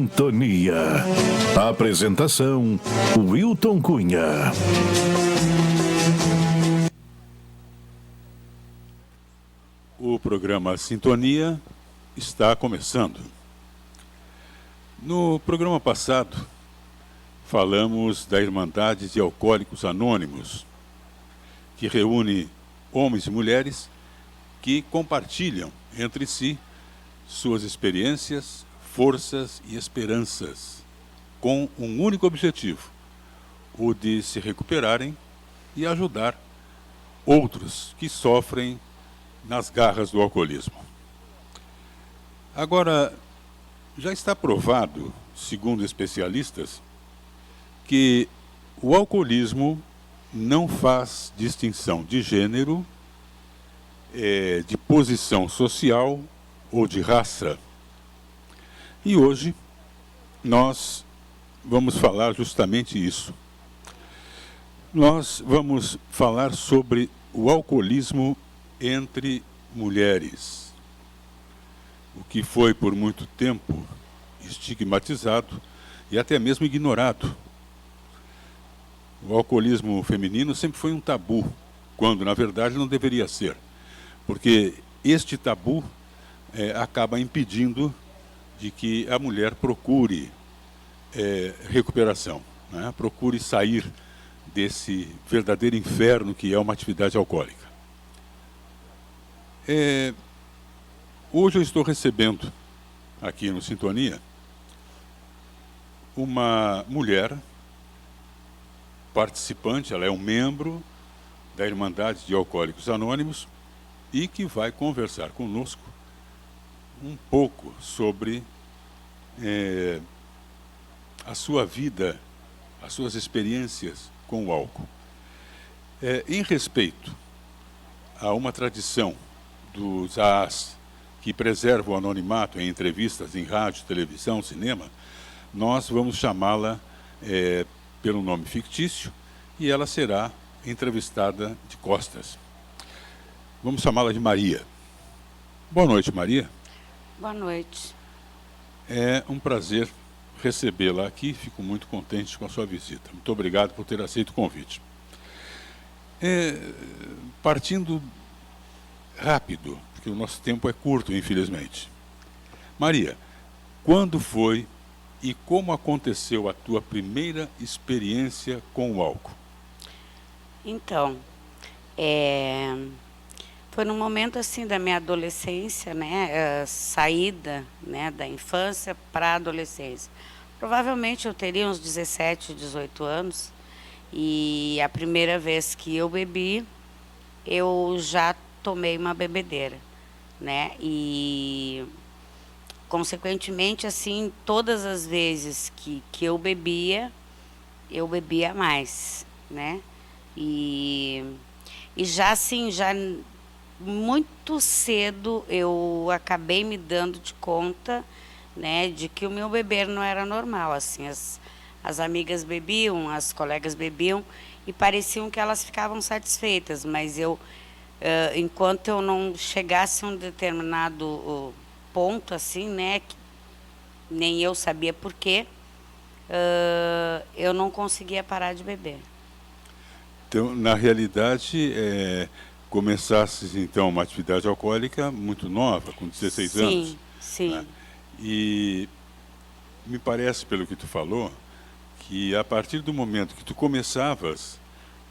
Sintonia. Apresentação: Wilton Cunha. O programa Sintonia está começando. No programa passado, falamos da Irmandade de Alcoólicos Anônimos, que reúne homens e mulheres que compartilham entre si suas experiências, forças e esperanças, com um único objetivo: o de se recuperarem e ajudar outros que sofrem nas garras do alcoolismo. Agora, já está provado, segundo especialistas, que o alcoolismo não faz distinção de gênero, de posição social ou de raça. E hoje nós vamos falar justamente isso. Nós vamos falar sobre o alcoolismo entre mulheres, o que foi por muito tempo estigmatizado e até mesmo ignorado. O alcoolismo feminino sempre foi um tabu, quando na verdade não deveria ser, porque este tabu acaba impedindo de que a mulher procure recuperação, né? Procure sair desse verdadeiro inferno que é uma atividade alcoólica. Hoje eu estou recebendo aqui no Sintonia uma mulher participante, ela é um membro da Irmandade de Alcoólicos Anônimos e que vai conversar conosco um pouco sobre a sua vida, as suas experiências com o álcool. Em respeito a uma tradição dos AAs que preserva o anonimato em entrevistas em rádio, televisão, cinema, nós vamos chamá-la pelo nome fictício e ela será entrevistada de costas. Vamos chamá-la de Maria. Boa noite, Maria. Boa noite. É um prazer recebê-la aqui, fico muito contente com a sua visita. Muito obrigado por ter aceito o convite. Partindo rápido, porque o nosso tempo é curto, infelizmente. Maria, quando foi e como aconteceu a tua primeira experiência com o álcool? Então, foi num momento assim da minha adolescência, né, saída, né, da infância para a adolescência. Provavelmente eu teria uns 17, 18 anos e a primeira vez que eu bebi, eu já tomei uma bebedeira, né, e consequentemente, assim, todas as vezes que eu bebia mais, né, e já assim, já muito cedo eu acabei me dando de conta, né, de que o meu beber não era normal, assim, as amigas bebiam, as colegas bebiam e pareciam que elas ficavam satisfeitas, mas eu, enquanto eu não chegasse a um determinado ponto, assim, né, que nem eu sabia por quê, eu não conseguia parar de beber. Então, na realidade, começasses então uma atividade alcoólica muito nova, com 16 anos. Sim, sim. Né? E me parece, pelo que tu falou, que a partir do momento que tu começavas,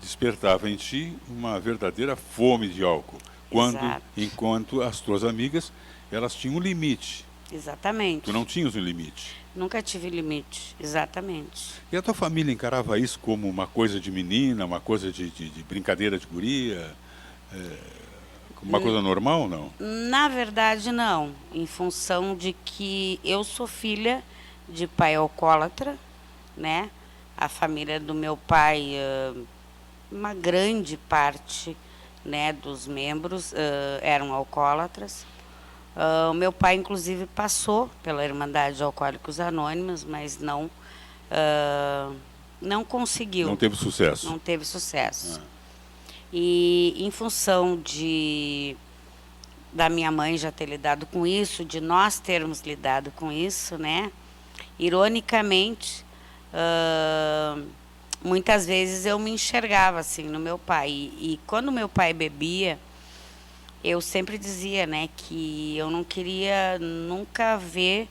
despertava em ti uma verdadeira fome de álcool. Enquanto as tuas amigas, elas tinham um limite. Exatamente. Tu não tinhas um limite. Nunca tive limite, exatamente. E a tua família encarava isso como uma coisa de menina, uma coisa de brincadeira de guria? Uma coisa normal ou não? Na verdade, não. Em função de que eu sou filha de pai alcoólatra, né? A família do meu pai, uma grande parte, né, dos membros eram alcoólatras. O meu pai, inclusive, passou pela Irmandade de Alcoólicos Anônimos, mas não conseguiu. Não teve sucesso. Não teve sucesso. E em função da minha mãe já ter lidado com isso, de nós termos lidado com isso, né? Ironicamente, muitas vezes eu me enxergava assim no meu pai. E quando meu pai bebia, eu sempre dizia, né, que eu não queria nunca ver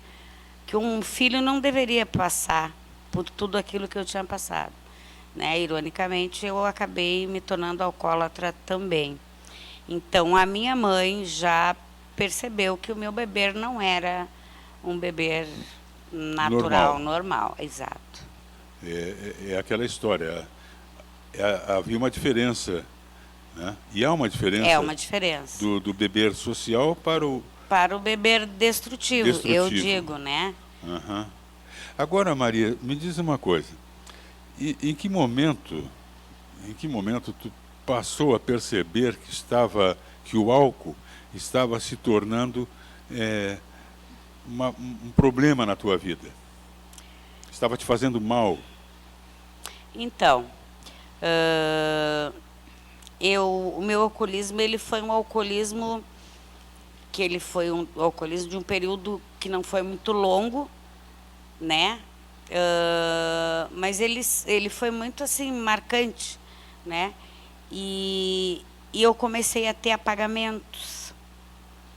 que um filho não deveria passar por tudo aquilo que eu tinha passado, né? Ironicamente, eu acabei me tornando alcoólatra também. Então, a minha mãe já percebeu que o meu beber não era um beber natural, normal, exato. É aquela história. Havia uma diferença, né? E há uma diferença. É uma diferença. Do beber social para o beber destrutivo, eu digo, né? Uhum. Agora, Maria, me diz uma coisa. Em que momento tu passou a perceber que o álcool estava se tornando um problema na tua vida? Estava te fazendo mal? Então, o meu alcoolismo, ele foi um alcoolismo de um período que não foi muito longo, né? Mas ele foi muito assim marcante, né? E eu comecei a ter apagamentos,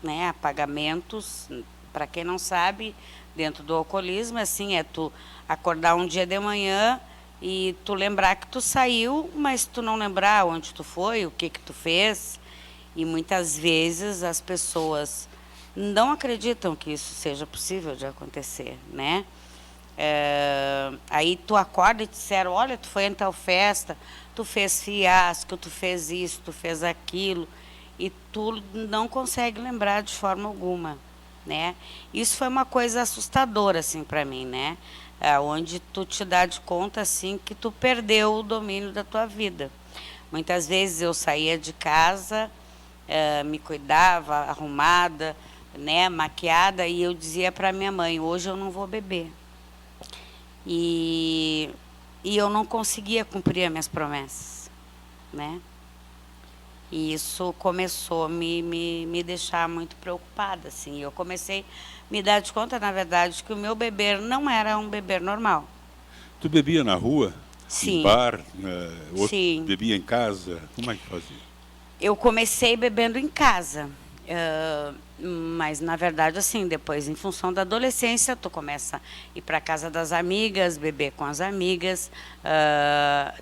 né? Apagamentos, para quem não sabe, dentro do alcoolismo, assim, é tu acordar um dia de manhã e tu lembrar que tu saiu, mas tu não lembrar onde tu foi, o que tu fez. E muitas vezes as pessoas não acreditam que isso seja possível de acontecer, né? Aí tu acorda e te disseram, olha, tu foi em tal festa, tu fez fiasco, tu fez isso, tu fez aquilo, e tu não consegue lembrar de forma alguma, né? Isso foi uma coisa assustadora, assim, para mim, né? Onde tu te dá de conta, assim, que tu perdeu o domínio da tua vida. Muitas vezes eu saía de casa, me cuidava, arrumada, né, maquiada, e eu dizia para minha mãe, hoje eu não vou beber. E eu não conseguia cumprir as minhas promessas, né? E isso começou a me deixar muito preocupada, assim. Eu comecei a me dar de conta, na verdade, que o meu beber não era um beber normal. Tu bebia na rua? Sim. Em bar? Ou Sim. bebia em casa? Como é que fazia? Eu comecei bebendo em casa. Mas, na verdade, assim, depois, em função da adolescência, tu começa a ir para casa das amigas, beber com as amigas.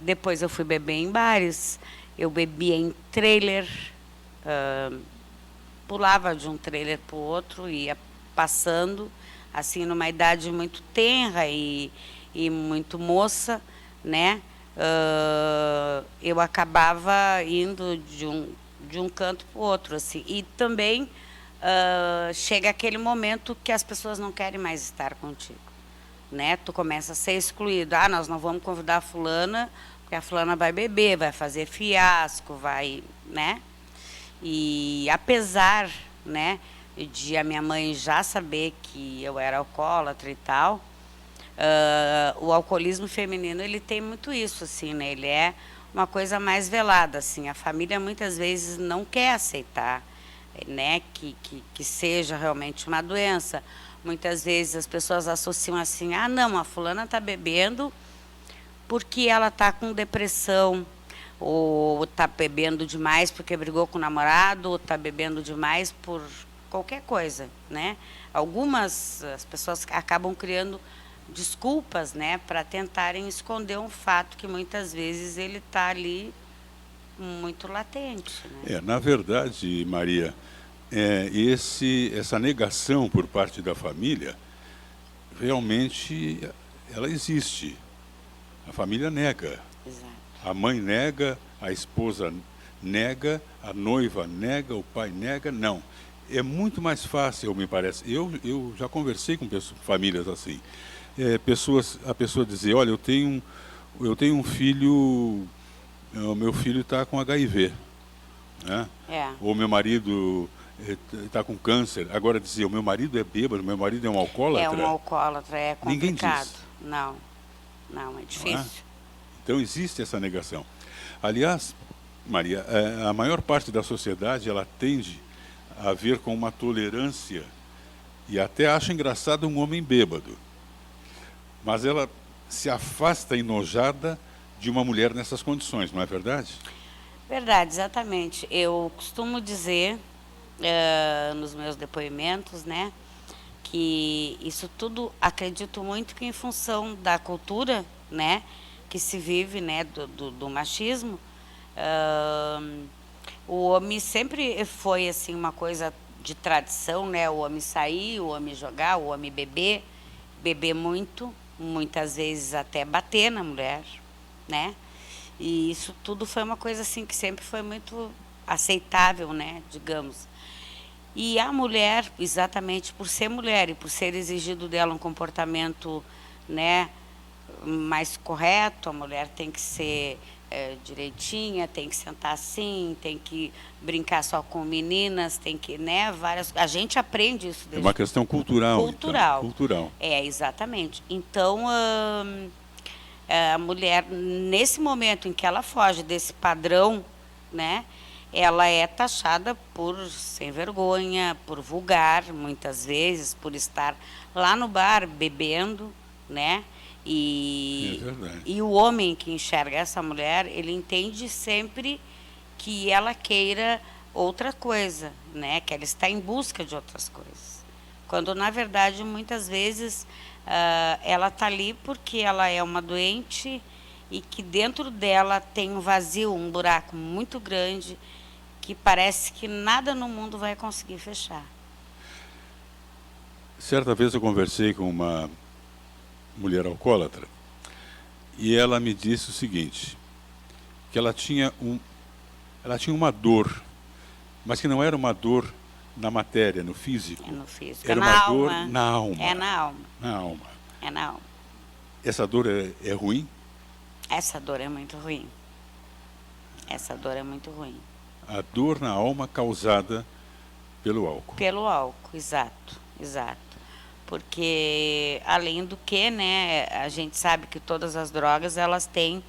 Depois eu fui beber em bares, eu bebia em trailer, pulava de um trailer para o outro, ia passando, assim, numa idade muito tenra e muito moça, né? Eu acabava indo de um canto para o outro, assim. E também chega aquele momento que as pessoas não querem mais estar contigo, né? Tu começa a ser excluído. Nós não vamos convidar a fulana, porque a fulana vai beber, vai fazer fiasco, vai, né? E apesar, né, de a minha mãe já saber que eu era alcoólatra e tal, o alcoolismo feminino, ele tem muito isso, assim, né? Ele é uma coisa mais velada, assim. A família muitas vezes não quer aceitar, né, que seja realmente uma doença. Muitas vezes as pessoas associam assim, não, a fulana está bebendo porque ela está com depressão, ou está bebendo demais porque brigou com o namorado, ou está bebendo demais por qualquer coisa, né? As pessoas acabam criando desculpas, né, para tentarem esconder um fato que muitas vezes ele está ali muito latente, né? Na verdade, Maria, essa negação por parte da família, realmente, ela existe. A família nega. Exato. A mãe nega, a esposa nega, a noiva nega, o pai nega. Não. É muito mais fácil, me parece. Eu já conversei com famílias assim. A pessoa dizer, olha, eu tenho um filho, o meu filho está com HIV, né? Ou meu marido está com câncer. Agora dizer, o meu marido é bêbado, meu marido é um alcoólatra. É um alcoólatra, é complicado. Ninguém diz. Não, é difícil. Não é? Então existe essa negação. Aliás, Maria, a maior parte da sociedade, ela tende a ver com uma tolerância e até acha engraçado um homem bêbado. mas ela se afasta enojada de uma mulher nessas condições, não é verdade? Verdade, exatamente. Eu costumo dizer nos meus depoimentos, né, que isso tudo acredito muito que em função da cultura, né, que se vive, né, do machismo, o homem sempre foi assim uma coisa de tradição, né, o homem sair, o homem jogar, o homem beber muito, muitas vezes até bater na mulher, né? E isso tudo foi uma coisa assim que sempre foi muito aceitável, né, digamos. E a mulher, exatamente por ser mulher e por ser exigido dela um comportamento, né, mais correto, a mulher tem que ser direitinha, tem que sentar assim, tem que brincar só com meninas, tem que, né, várias... A gente aprende isso É desde... uma questão cultural. Cultural. Então. Cultural. Exatamente. Então, a mulher, nesse momento em que ela foge desse padrão, né, ela é taxada por sem vergonha, por vulgar, muitas vezes, por estar lá no bar bebendo, né? É verdade. E o homem que enxerga essa mulher, ele entende sempre que ela queira outra coisa, né? Que ela está em busca de outras coisas. Quando, na verdade, muitas vezes ela está ali porque ela é uma doente e que dentro dela tem um vazio, um buraco muito grande que parece que nada no mundo vai conseguir fechar. Certa vez eu conversei com uma mulher alcoólatra e ela me disse o seguinte, que ela tinha uma dor, mas que não era uma dor na matéria, no físico. É no físico, era é na uma alma. dor na alma. É na alma. Na alma. É na alma. Essa dor é ruim? Essa dor é muito ruim. Essa dor é muito ruim. A dor na alma causada pelo álcool. Pelo álcool, exato, exato. Porque, além do que, né, a gente sabe que todas as drogas, elas têm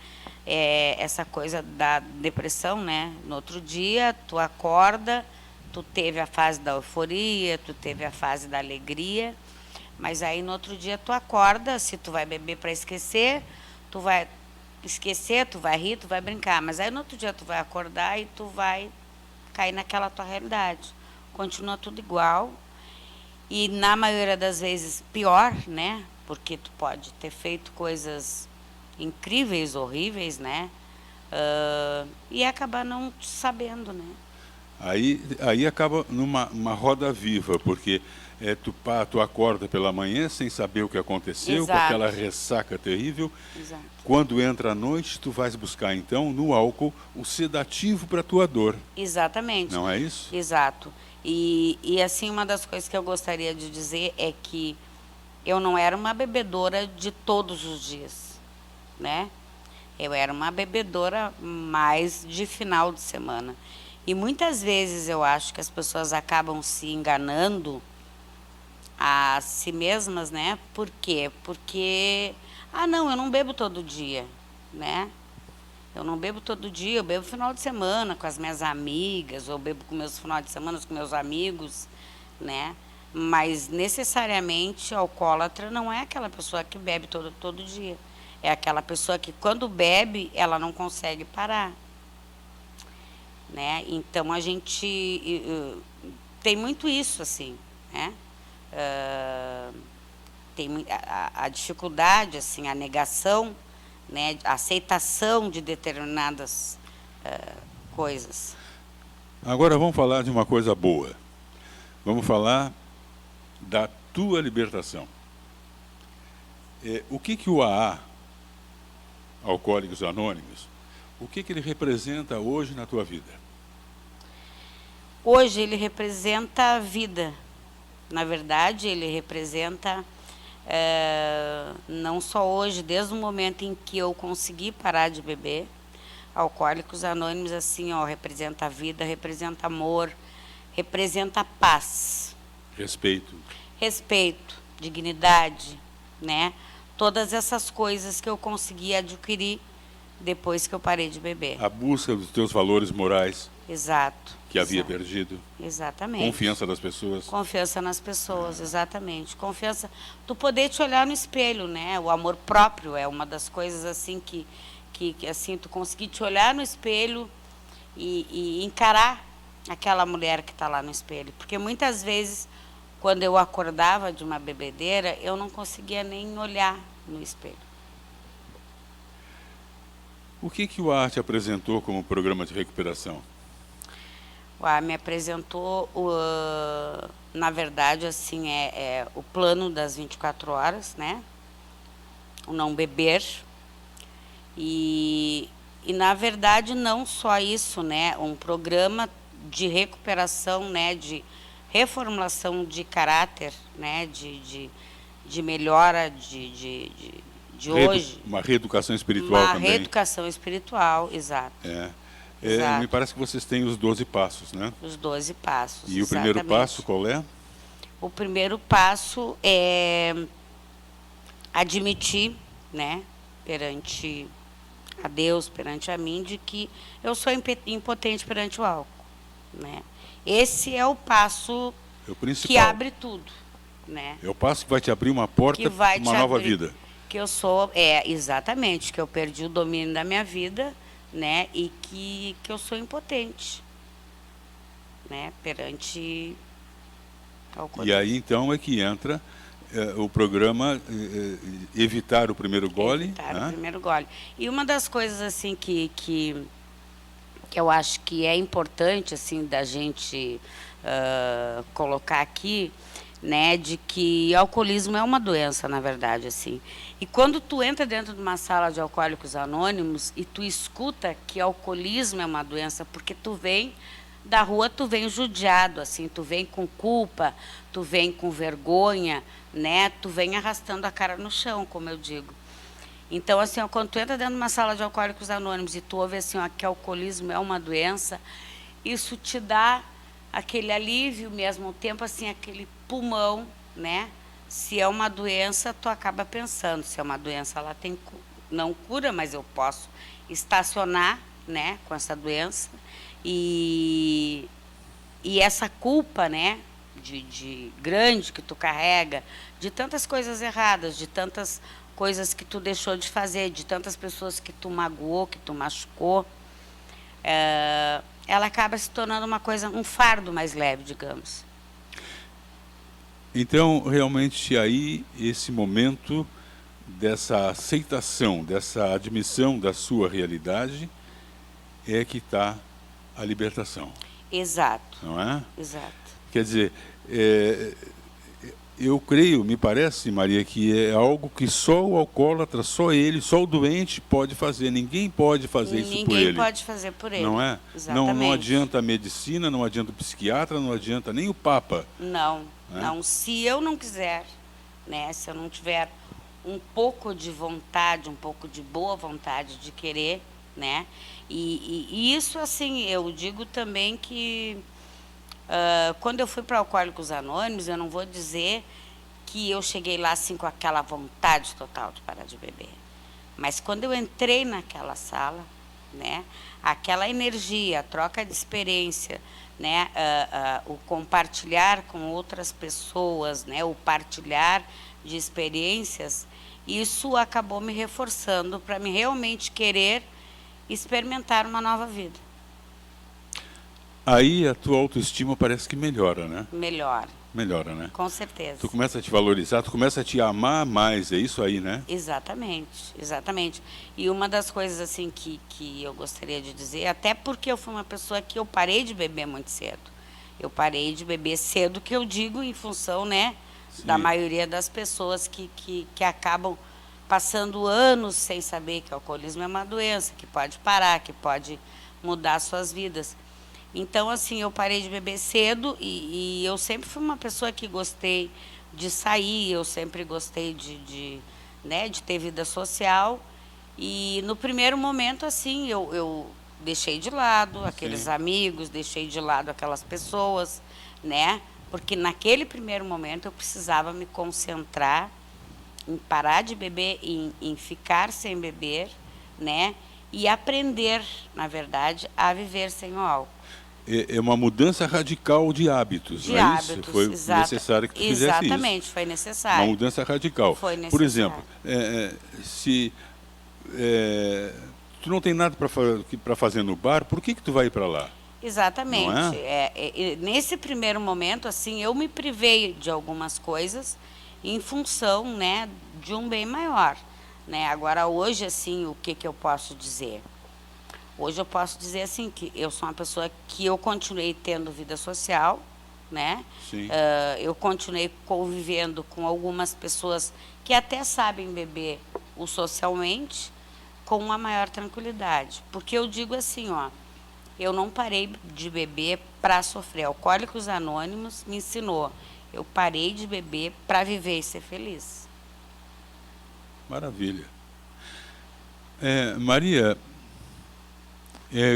essa coisa da depressão, né? No outro dia, tu acorda, tu teve a fase da euforia, tu teve a fase da alegria, mas aí no outro dia tu acorda, se tu vai beber para esquecer, tu vai esquecer, tu vai rir, tu vai brincar, mas aí no outro dia tu vai acordar e tu vai cair naquela tua realidade. Continua tudo igual. E na maioria das vezes pior, né? Porque tu pode ter feito coisas incríveis, horríveis, né? E acabar não sabendo, né? Aí acaba numa roda viva, porque tu acorda pela manhã sem saber o que aconteceu, Exato. com aquela ressaca terrível. Exato. Quando entra a noite, tu vais buscar então no álcool o sedativo para a tua dor. Exatamente. Não é isso? Exato. E assim, uma das coisas que eu gostaria de dizer é que eu não era uma bebedora de todos os dias, né? Eu era uma bebedora mais de final de semana. E muitas vezes eu acho que as pessoas acabam se enganando a si mesmas, né? Por quê? Porque, não, eu não bebo todo dia, né? Eu não bebo todo dia, eu bebo final de semana com as minhas amigas, ou bebo com meus finais de semana com meus amigos, né? Mas necessariamente alcoólatra não é aquela pessoa que bebe todo dia. É aquela pessoa que quando bebe, ela não consegue parar. Né? Então a gente tem muito isso, assim, né? Tem a dificuldade, assim, a negação, né, a aceitação de determinadas coisas. Agora vamos falar de uma coisa boa. Vamos falar da tua libertação. O que o AA, Alcoólicos Anônimos, o que ele representa hoje na tua vida? Hoje ele representa a vida. Na verdade, ele representa, não só hoje, desde o momento em que eu consegui parar de beber, Alcoólicos Anônimos, assim, ó, representa a vida, representa amor, representa paz. Respeito. Respeito, dignidade, né? Todas essas coisas que eu consegui adquirir depois que eu parei de beber. A busca dos teus valores morais Exato. que havia exato, perdido. Exatamente. Confiança das pessoas. Confiança nas pessoas, exatamente. Confiança, tu poder te olhar no espelho, né? O amor próprio é uma das coisas assim que assim, tu conseguir te olhar no espelho e encarar aquela mulher que está lá no espelho. Porque muitas vezes, quando eu acordava de uma bebedeira, eu não conseguia nem olhar no espelho. O que o Arte apresentou como programa de recuperação? Me apresentou, na verdade, assim, o plano das 24 horas, né? O não beber. E na verdade, não só isso, né? Um programa de recuperação, né? De reformulação de caráter, né? De melhora de hoje. Uma reeducação espiritual também. Uma reeducação espiritual, exato. Exato. Me parece que vocês têm os 12 passos, né? Os 12 passos, E o primeiro passo qual é? O primeiro passo é admitir, né, perante a Deus, perante a mim, de que eu sou impotente perante o álcool, né? Esse é o passo que abre tudo, né? É o passo que vai te abrir uma porta para uma nova vida. Que eu sou, exatamente, que eu perdi o domínio da minha vida, né, e que eu sou impotente, né, perante ao corpo. E aí então é que entra o programa Evitar o Primeiro Gole. Evitar o Primeiro Gole. E uma das coisas assim que eu acho que é importante assim da gente colocar aqui, né, de que alcoolismo é uma doença, na verdade, assim. E quando tu entra dentro de uma sala de alcoólicos anônimos e tu escuta que alcoolismo é uma doença, porque tu vem da rua, tu vem judiado, assim, tu vem com culpa, tu vem com vergonha, né, tu vem arrastando a cara no chão, como eu digo. Então, assim, ó, quando tu entra dentro de uma sala de alcoólicos anônimos e tu ouve assim, ó, que alcoolismo é uma doença, isso te dá aquele alívio, mesmo tempo, assim, aquele pulmão, né? Se é uma doença, tu acaba pensando, se é uma doença, ela tem não cura, mas eu posso estacionar, né, com essa doença. E essa culpa, né, de grande que tu carrega, de tantas coisas erradas, de tantas coisas que tu deixou de fazer, de tantas pessoas que tu magoou, que tu machucou, ela acaba se tornando uma coisa, um fardo mais leve, digamos. Então, realmente, aí, esse momento dessa aceitação, dessa admissão da sua realidade, é que está a libertação. Exato. Não é? Exato. Quer dizer, eu creio, me parece, Maria, que é algo que só o alcoólatra, só ele, só o doente pode fazer. Ninguém pode fazer isso por ele. Ninguém pode fazer por ele. Não é? Exatamente. Não adianta a medicina, não adianta o psiquiatra, não adianta nem o Papa. Não, não. Se eu não quiser, né, se eu não tiver um pouco de vontade, um pouco de boa vontade de querer, né? E isso, assim, eu digo também que quando eu fui para Alcoólicos Anônimos, eu não vou dizer que eu cheguei lá assim com aquela vontade total de parar de beber. Mas quando eu entrei naquela sala, né, aquela energia, a troca de experiência, né, o compartilhar com outras pessoas, né, o partilhar de experiências, isso acabou me reforçando para me realmente querer experimentar uma nova vida. Aí a tua autoestima parece que melhora, né? Melhora. Melhora, né? Com certeza. Tu começa a te valorizar, tu começa a te amar mais, é isso aí, né? Exatamente, exatamente. E uma das coisas assim que eu gostaria de dizer, até porque eu fui uma pessoa que eu parei de beber muito cedo. Eu parei de beber cedo, que eu digo em função, né, Sim. da maioria das pessoas que acabam passando anos sem saber que o alcoolismo é uma doença, que pode parar, que pode mudar suas vidas. Então, assim, eu parei de beber cedo e eu sempre fui uma pessoa que gostei de sair, eu sempre gostei de ter vida social. E no primeiro momento, assim, eu deixei de lado aqueles Sim. amigos, deixei de lado aquelas pessoas, né? Porque naquele primeiro momento eu precisava me concentrar em parar de beber, em ficar sem beber, né? e aprender, na verdade, a viver sem o álcool. É uma mudança radical de hábitos, De não é hábitos, isso? Foi necessário que tu fizesse isso. Exatamente, foi necessário. Uma mudança radical. Foi necessário. Por exemplo, se tu não tem nada para fazer no bar, por que tu vai para lá? Exatamente. Não é? Nesse primeiro momento, assim, eu me privei de algumas coisas em função, né, de um bem maior, né? Agora, hoje, assim, o que eu posso dizer? Hoje eu posso dizer, assim, que eu sou uma pessoa que eu continuei tendo vida social, né? Sim. Eu continuei convivendo com algumas pessoas que até sabem beber o socialmente com uma maior tranquilidade. Porque eu digo assim, ó, eu não parei de beber para sofrer. Alcoólicos Anônimos me ensinou. Eu parei de beber para viver e ser feliz. Maravilha. Maria,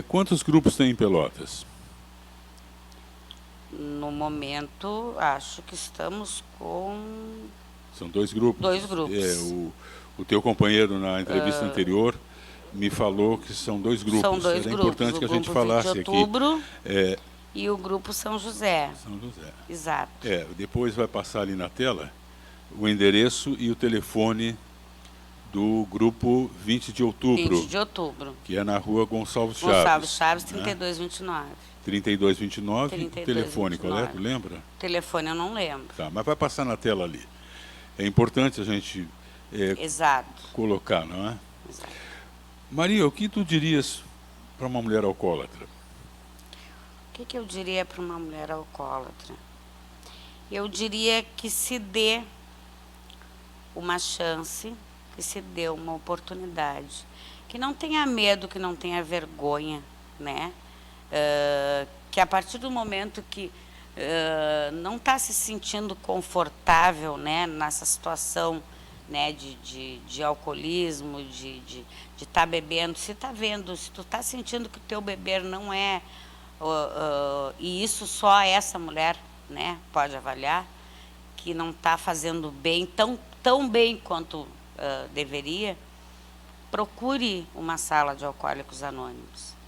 quantos grupos tem em Pelotas? No momento, acho que estamos com... São 2 grupos. 2 grupos. O teu companheiro, na entrevista anterior, me falou que são 2 grupos. São 2 Era grupos. importante que a gente O grupo falasse 20 de outubro aqui. E o grupo São José. São José. Exato. Depois vai passar ali na tela o endereço e o telefone do grupo 20 de outubro. 20 de outubro. Que é na rua Gonçalves Chaves. Gonçalves Chaves, né? 3229. 3229, telefone, 3229. qual é? Tu lembra? Telefone eu não lembro. Tá, mas vai passar na tela ali. É importante a gente Exato. colocar, não é? Exato. Maria, o que tu dirias para uma mulher alcoólatra? O que eu diria para uma mulher alcoólatra? Eu diria que se dê uma chance, que se dê uma oportunidade, que não tenha medo, que não tenha vergonha, né? Que a partir do momento que não está se sentindo confortável, né, nessa situação, né, de alcoolismo, de estar bebendo, se está vendo, se tu está sentindo que o teu beber não é, e isso só essa mulher, né, pode avaliar, que não está fazendo bem, tão bem quanto deveria, procure uma sala de Alcoólicos Anônimos.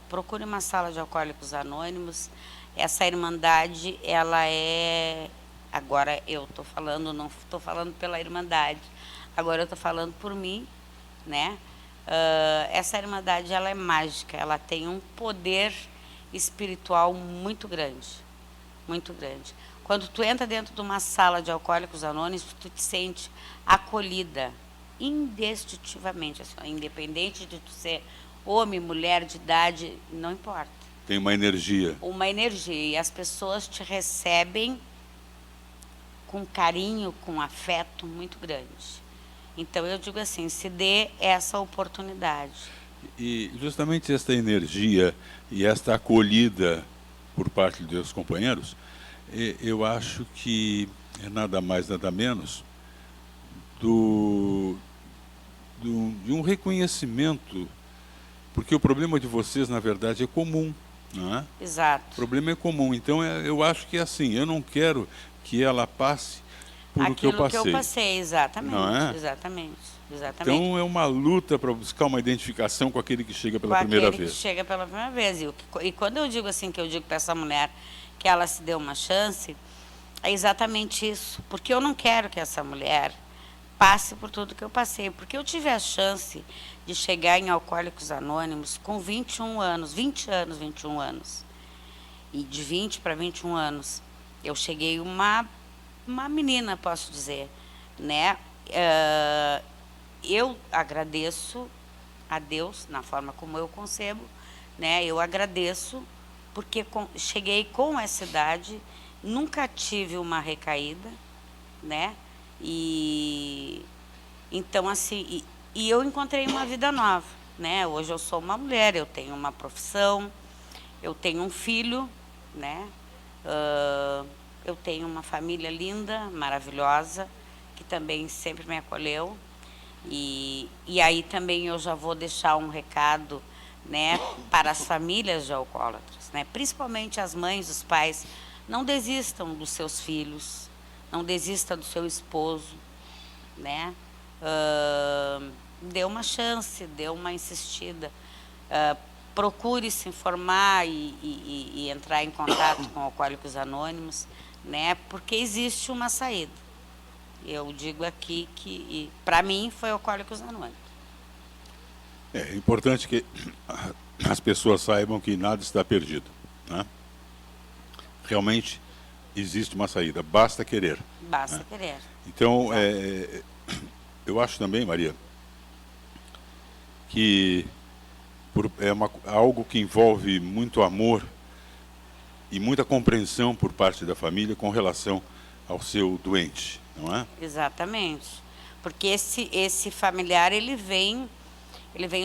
Procure uma sala de Alcoólicos Anônimos. Essa irmandade, ela é... Agora eu estou falando, não estou falando pela irmandade, agora eu estou falando por mim, né? Essa irmandade, ela é mágica, ela tem um poder espiritual muito grande, muito grande. Quando tu entra dentro de uma sala de Alcoólicos Anônimos, tu te sente acolhida, indescritivelmente, assim, independente de tu ser homem, mulher, de idade, não importa. Tem uma energia. Uma energia, e as pessoas te recebem com carinho, com afeto muito grande. Então eu digo assim, se dê essa oportunidade. E justamente esta energia e esta acolhida por parte dos teus companheiros, eu acho que é nada mais, nada menos de um reconhecimento, porque o problema de vocês, na verdade, é comum, não é? Exato. O problema é comum, então eu acho que é assim, eu não quero que ela passe por o que eu passei. Aquilo que eu passei, exatamente, não é? Exatamente. Então é uma luta para buscar uma identificação com aquele que chega pela primeira vez. Que chega pela primeira vez. E quando eu digo assim, que eu digo para essa mulher que ela se deu uma chance, é exatamente isso. Porque eu não quero que essa mulher passe por tudo que eu passei. Porque eu tive a chance de chegar em Alcoólicos Anônimos com 21 anos, 21 anos. E de 20 para 21 anos, eu cheguei uma menina, posso dizer, né? Eu agradeço a Deus, na forma como eu concebo, né? Eu agradeço porque cheguei com essa idade, nunca tive uma recaída, né? E então assim, e eu encontrei uma vida nova, né? Hoje eu sou uma mulher, eu tenho uma profissão, eu tenho um filho, né? Eu tenho uma família linda, maravilhosa, que também sempre me acolheu. E aí também eu já vou deixar um recado, né, para as famílias de alcoólatras, né, principalmente as mães, os pais. Não desistam dos seus filhos, não desista do seu esposo, né? dê uma chance, dê uma insistida. Procure se informar e entrar em contato com Alcoólicos Anônimos, né? Porque existe uma saída. Eu digo aqui que, para mim, foi Alcoólicos Anônimos. É importante que as pessoas saibam que nada está perdido, né? Realmente existe uma saída, basta querer. Basta né? querer. Então, eu acho também, Maria, que algo que envolve muito amor e muita compreensão por parte da família com relação ao seu doente, não é? Exatamente. Porque esse familiar, ele vem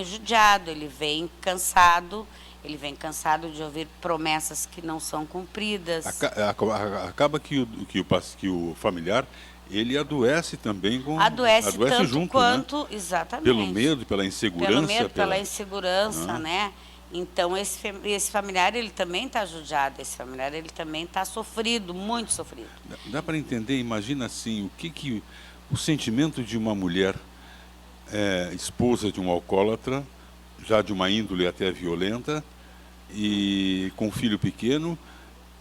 judiado, ele vem cansado de ouvir promessas que não são cumpridas. Acaba que o familiar, ele adoece também Adoece tanto junto, quanto, né? Exatamente. Pelo medo, pela insegurança. Pela insegurança, né? Então, esse familiar, ele também está judiado, esse familiar, ele também está sofrido, muito sofrido. Dá para entender, imagina assim, o sentimento de uma mulher esposa de um alcoólatra, já de uma índole até violenta, e com um filho pequeno,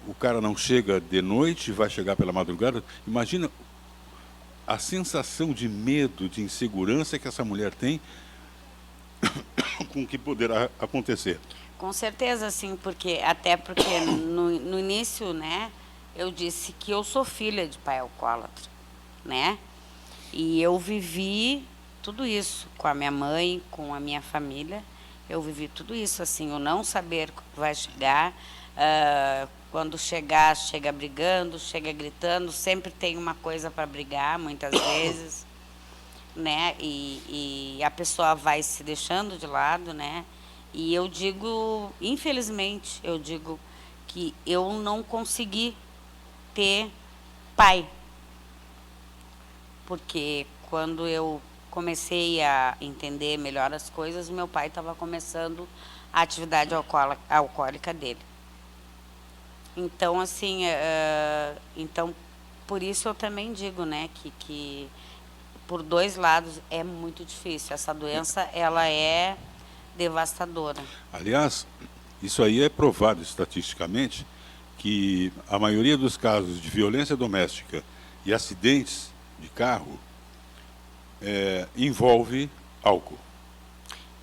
o cara não chega de noite, vai chegar pela madrugada. Imagina a sensação de medo, de insegurança que essa mulher tem com o que poderá acontecer. Com certeza, sim, porque no início, né, eu disse que eu sou filha de pai alcoólatra, né? E eu vivi tudo isso com a minha mãe, com a minha família. Eu vivi tudo isso, assim, o não saber que vai chegar. Quando chegar, chega brigando, chega gritando, sempre tem uma coisa para brigar, muitas vezes, né? E a pessoa vai se deixando de lado, né? E eu digo, infelizmente, eu digo que eu não consegui ter pai. Porque quando eu comecei a entender melhor as coisas, meu pai estava começando a atividade alcoólica dele. Então, assim, então, por isso eu também digo, né, que por dois lados é muito difícil. Essa doença, ela é devastadora. Aliás, isso aí é provado estatisticamente, que a maioria dos casos de violência doméstica e acidentes de carro envolve álcool.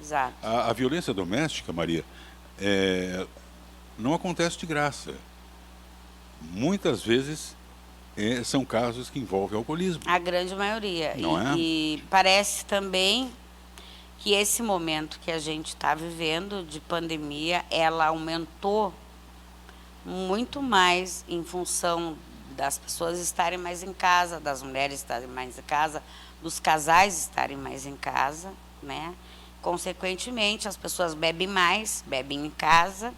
Exato. A violência doméstica, Maria, não acontece de graça. Muitas vezes são casos que envolvem alcoolismo. A grande maioria. Não e parece também que esse momento que a gente está vivendo de pandemia, ela aumentou muito mais em função das pessoas estarem mais em casa, das mulheres estarem mais em casa, dos casais estarem mais em casa, né? Consequentemente, as pessoas bebem mais, bebem em casa,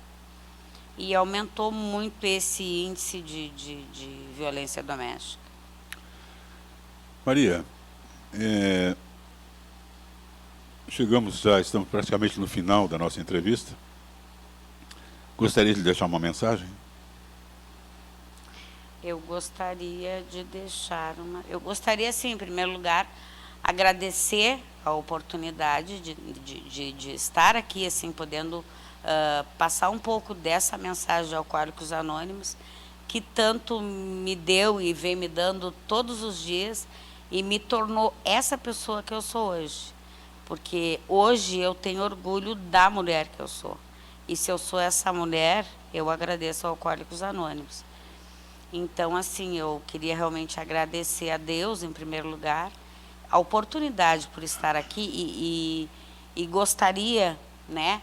e aumentou muito esse índice de violência doméstica. Maria, estamos praticamente no final da nossa entrevista. Gostaria de deixar uma mensagem? Eu gostaria de deixar eu gostaria, sim, em primeiro lugar, agradecer a oportunidade de estar aqui, assim, podendo passar um pouco dessa mensagem de Alcoólicos Anônimos, que tanto me deu e vem me dando todos os dias, e me tornou essa pessoa que eu sou hoje. Porque hoje eu tenho orgulho da mulher que eu sou. E se eu sou essa mulher, eu agradeço ao Alcoólicos Anônimos. Então, assim, eu queria realmente agradecer a Deus, em primeiro lugar, a oportunidade por estar aqui e gostaria, né,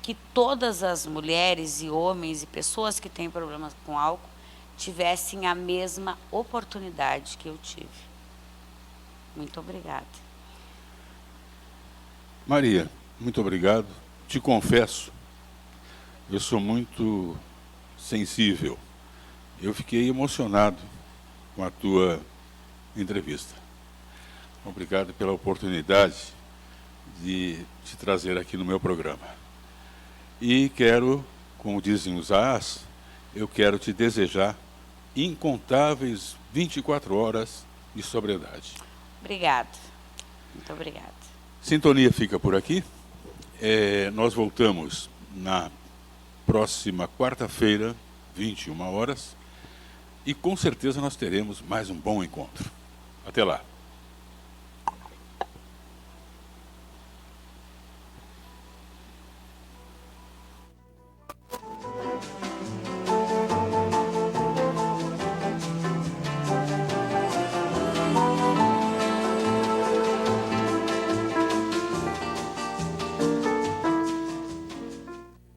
que todas as mulheres e homens e pessoas que têm problemas com álcool tivessem a mesma oportunidade que eu tive. Muito obrigada. Maria, muito obrigado. Te confesso, eu sou muito sensível. Eu fiquei emocionado com a tua entrevista. Obrigado pela oportunidade de te trazer aqui no meu programa. E quero, como dizem os AAs, eu quero te desejar incontáveis 24 horas de sobriedade. Obrigada. Muito obrigada. Sintonia fica por aqui. Nós voltamos na próxima quarta-feira, 21 horas, e com certeza nós teremos mais um bom encontro. Até lá.